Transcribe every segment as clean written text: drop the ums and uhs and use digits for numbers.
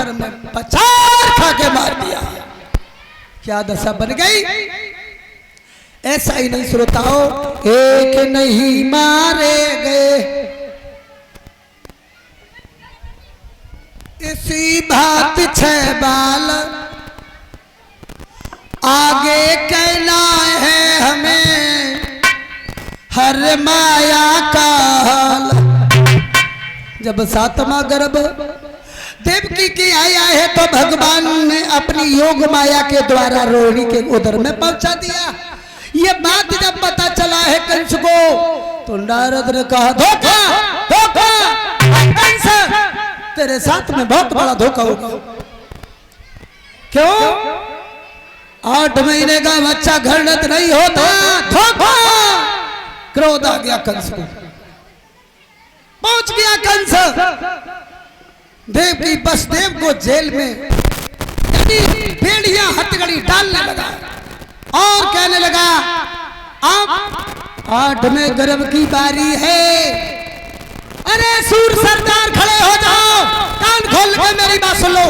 पत्थर में पछाड़ खा के मार दिया। क्या दशा बन गई? ऐसा ही नहीं श्रोताओं, एक नहीं मारे गए, इसी बात 6 बाल आगे कहना है हमें हर माया का हाल। जब 7वां गर्भ देवकी की आया है तो भगवान ने अपनी योग माया के द्वारा रोहिणी के उदर में पहुंचा दिया। ये बात जब पता चला है कंस को तो नारद ने कहा धोखा धोखा, कंस तेरे साथ में बहुत बड़ा धोखा होगा। क्यों? 8 महीने का बच्चा घृणित नहीं होता। धोखा। क्रोध आ गया कंस को, पहुंच गया कंस देवकी वसुदेव को जेल में बेड़ियां हथकड़ी डालने लगा और कहने लगा अब 8वें गर्भ की बारी है। अरे सूर सरदार खड़े हो जाओ, कान खोल के मेरी बात सुन लो।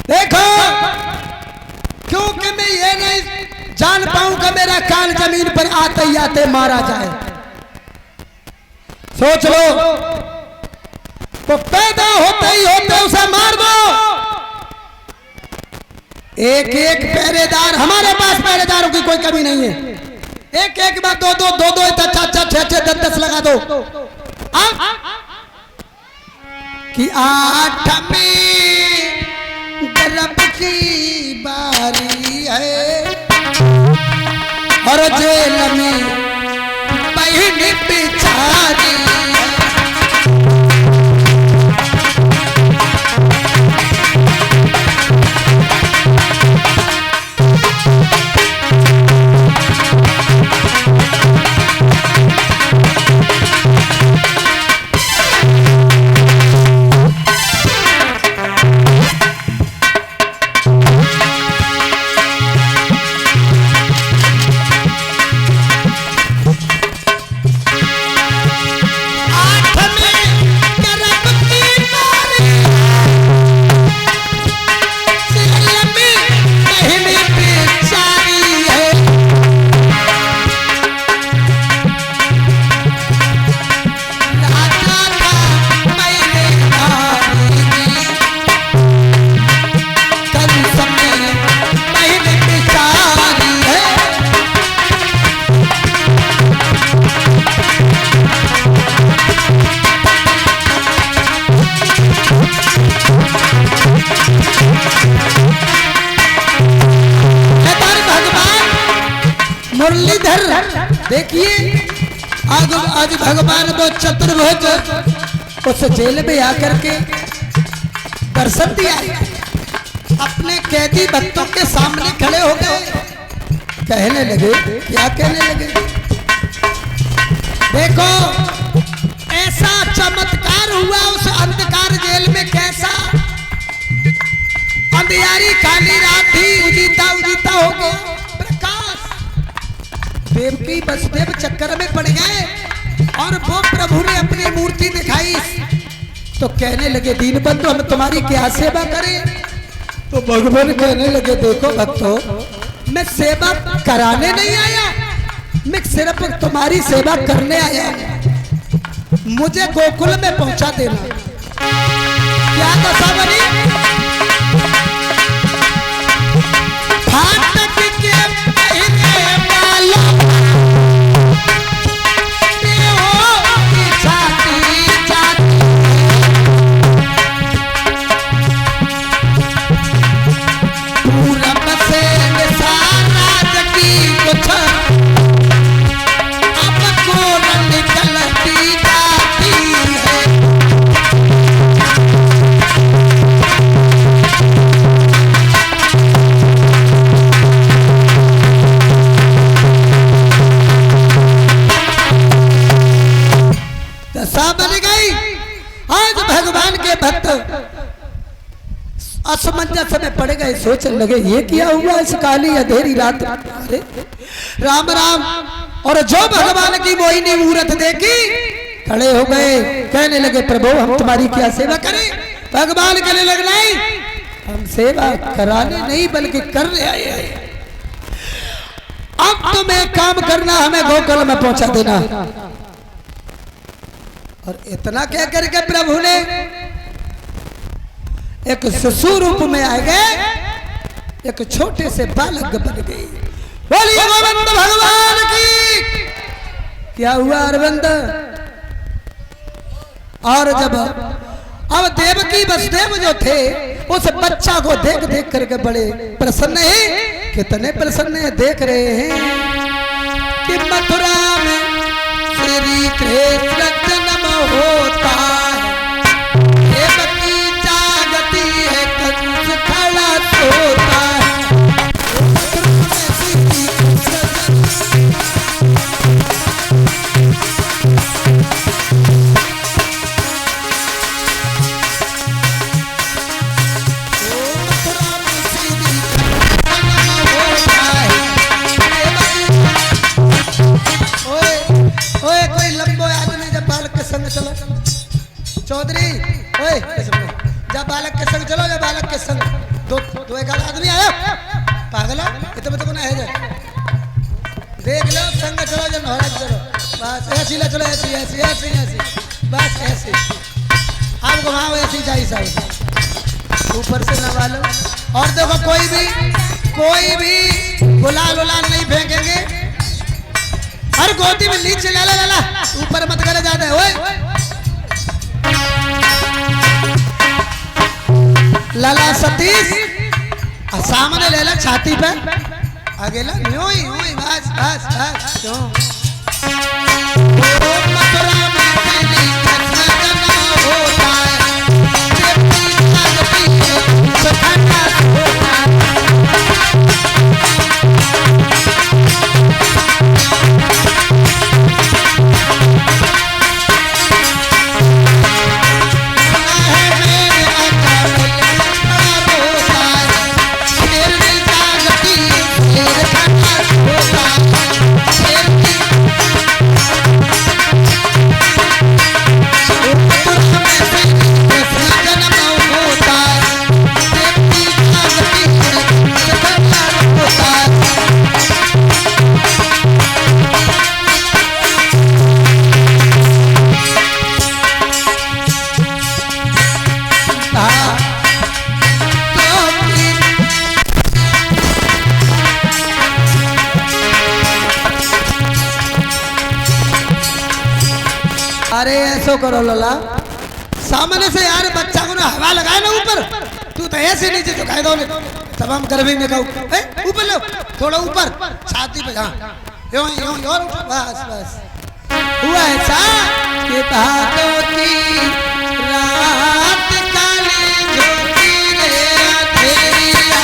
देखो, क्योंकि मैं ये नहीं जान पाऊं कि मेरा कान जमीन पर आते ही आते मारा जाए। सोच लो, तो पैदा होते ही होते उसे मार दो। एक एक पहरेदार, हमारे पास पहरेदारों की कोई कमी नहीं है। एक एक बार दो दो 4 10 लगा दो। कि 8वें गर्भ की बारी है और जेल में बहन बिचारी। मुरलीधर देखिए, आज भगवान वो चतुर्भुज उस जेल में आकर के दर्शन दिया। अपने कैदी भक्तों के सामने खड़े हो गए, कहने लगे, क्या कहने लगे? देखो, ऐसा चमत्कार हुआ उस अंधकार जेल में। कैसा? अंधियारी काली रात थी, उजीता उजीता हो गया प्रकाश। देवकी वसुदेव चक्कर में पड़ गए और वो प्रभु ने अपनी मूर्ति दिखाई तो कहने लगे, दीनबंधु हम तुम्हारी क्या सेवा करें? तो भगवान कहने लगे, देखो भक्तों, मैं सेवा कराने नहीं आया, मैं सिर्फ तुम्हारी सेवा करने आया। मुझे गोकुल में पहुंचा देना। क्या दशा बनी? फाटक के पहले वाला असमंजस में पड़ गए, सोचने लगे ये क्या हुआ इस काली अंधेरी रात। अरे राम राम। और जो भगवान की मोहिनी मूर्त देखी खड़े हो गए, कहने लगे प्रभु हम तुम्हारी क्या सेवा करें। भगवान कहने लगे नहीं, हम सेवा कराने नहीं बल्कि करने आए हैं। अब तुम्हें काम करना, हमें गोकुल में पहुंचा देना। और इतना कह करके प्रभु ने एक शिशु रूप में आ गए, एक छोटे से बालक बन गए। बोलिए गोविंद भगवान की। क्या हुआ अरविंद। और जब अब देवकी वसुदेव जो थे उस बच्चा को देख देख करके बड़े प्रसन्न हैं। कितने प्रसन्न हैं, देख रहे हैं कि मथुरा में श्री कृष्ण जन्म होता है, देवकी जागती है, कंस खड़ा सोता है। चौधरी ओए जब बालक के संग चलो, जब बालक के संग दो एक आदमी आया पागला इतना तो ना है जा देख लो संग चलो, जब नौराज चलो बस ऐसी ला चलो, ऐसी ऐसी ऐसी ऐसी बस ऐसी आप घुमाओ ऐसी चाहिए साहब ऊपर से नवा लो। और देखो कोई भी गुलाल उलाल नहीं फेंकेंगे, हर गोदी में नीचे ला ला ला ऊपर मत करे ज्यादा है। ओए लाला सतीश सामने ले ला छाती पे, आगे ला बस बस बस क्यों। मथुरा में श्री कृष्ण जन्म होता है, देवकी जागती है, कंस खड़ा सोता है। अरे ऐसो करो लला, सामने से यार बच्चा को ना हवा लगाए ना ऊपर, तू तो ऐसे नीचे झुकाए दो तब हम गर्मी में कहूँ ऊपर लो थोड़ा ऊपर छाती पे। हाँ यूं यूं और बस बस हुआ ऐसा कि भादों की रात काली ज्योति रे अंधेरिया।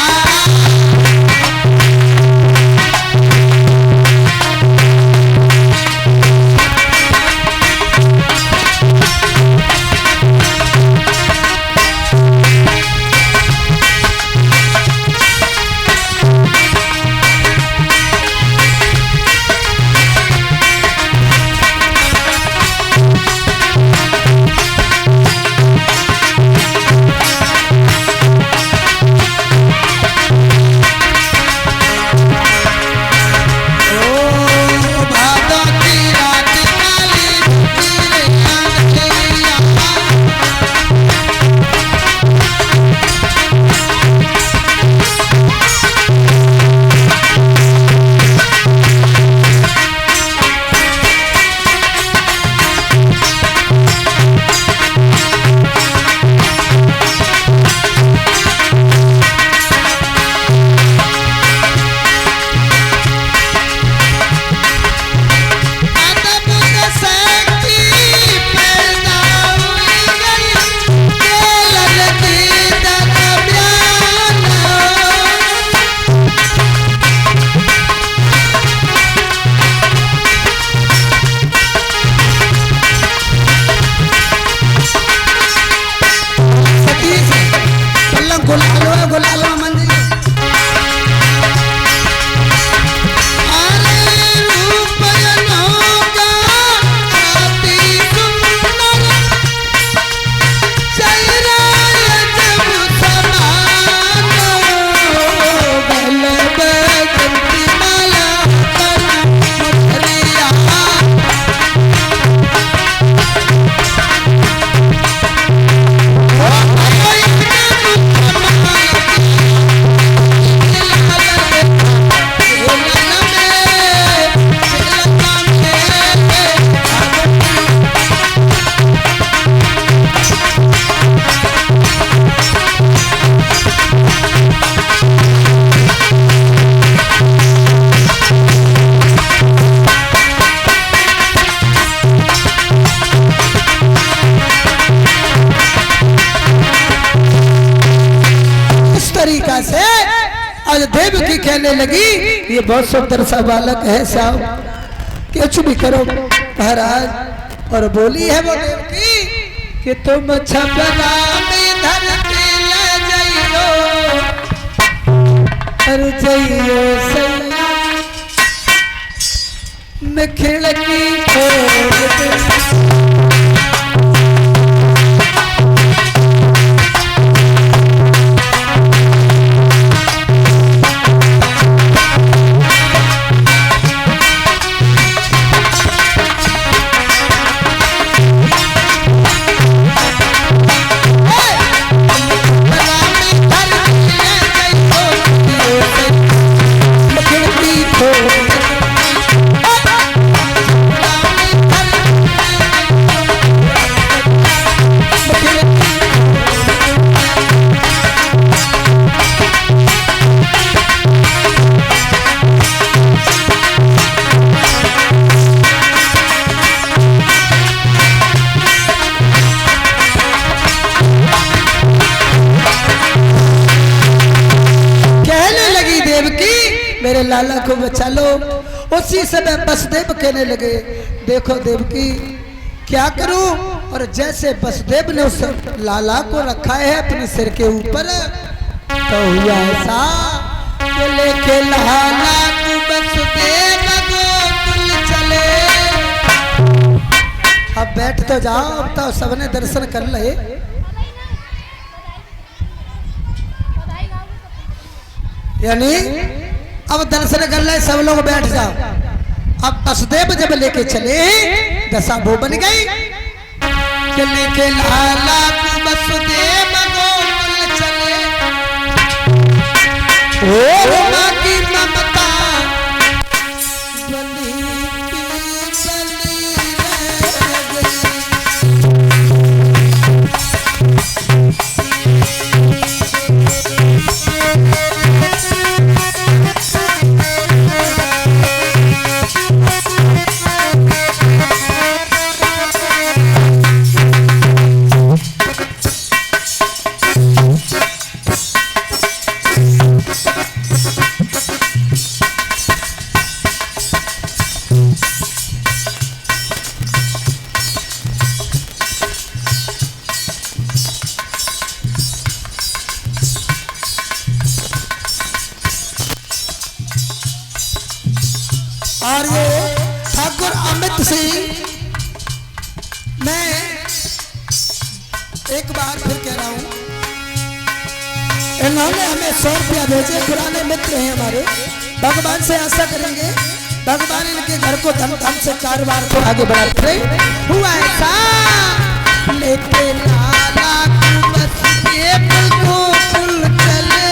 देवकी कहने लगी ये बहुत सुंदर सा बालक है साहब, कुछ भी करो महाराज। और बोली है वो देवकी कि तुम छपरा में धर के ले जाइयो, अरे जाइयो सैया मैं खिड़की खोल दूं। मेरे लाला को बचा लो। उसी समय बसदेव कहने लगे देखो देवकी क्या करूं। और जैसे बसदेव ने उस लाला को रखा है अपने सिर के ऊपर तो हुआ ऐसा कि लेके लाला को बसदेव गोकुल चले। अब बैठ तो जाओ, अब तो सबने दर्शन कर ले। यानी अब दर्शन कर ले, सब लोग बैठ जाओ। अब बसदेव जब लेके चले दशा वो बन गई कि लेके लाला को बसदेव गोकुल चले। ओ माँ की ममता बली और ये ठाकुर अमित सिंह, मैं एक बार फिर कह रहा हूं इन्होंने हमें 100 रुपया भेजे। पुराने मित्र हैं हमारे, भगवान से आशा करेंगे भगवान इनके घर को धम धम से कारोबार को आगे बढ़ाते रहे। हुआ ऐसा लेके लाला को बसदेव गोकुल चले।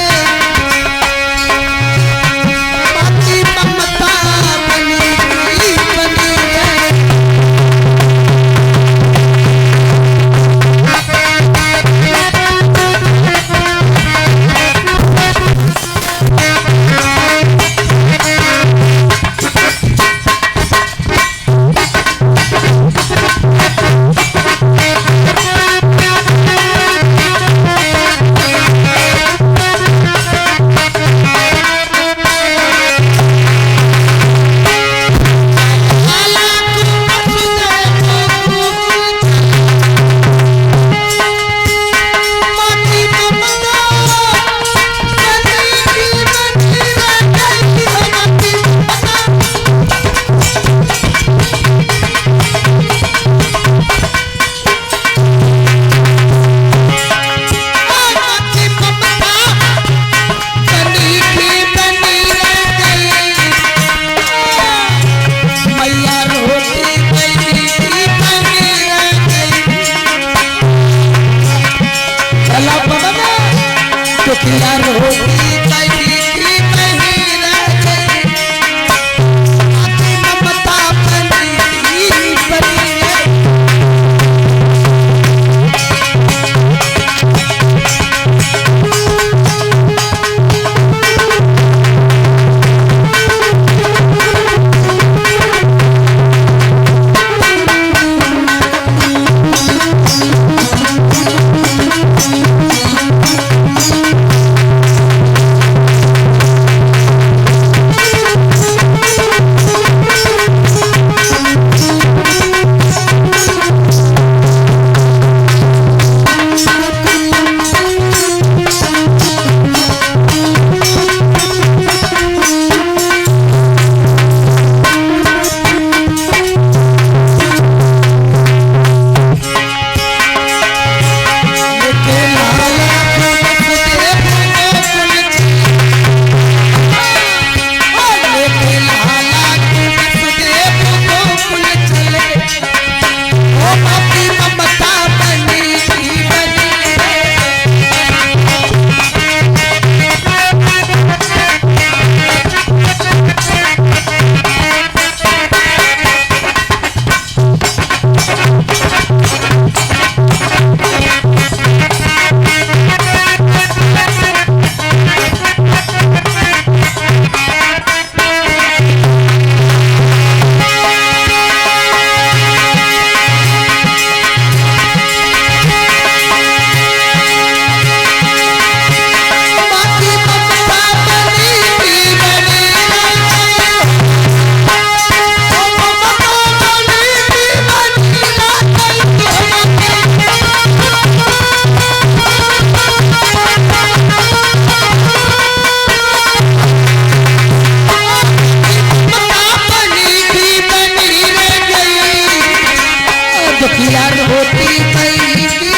यार होती कई की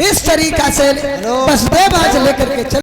इस तरीका से बसदेव आज लेकर के चल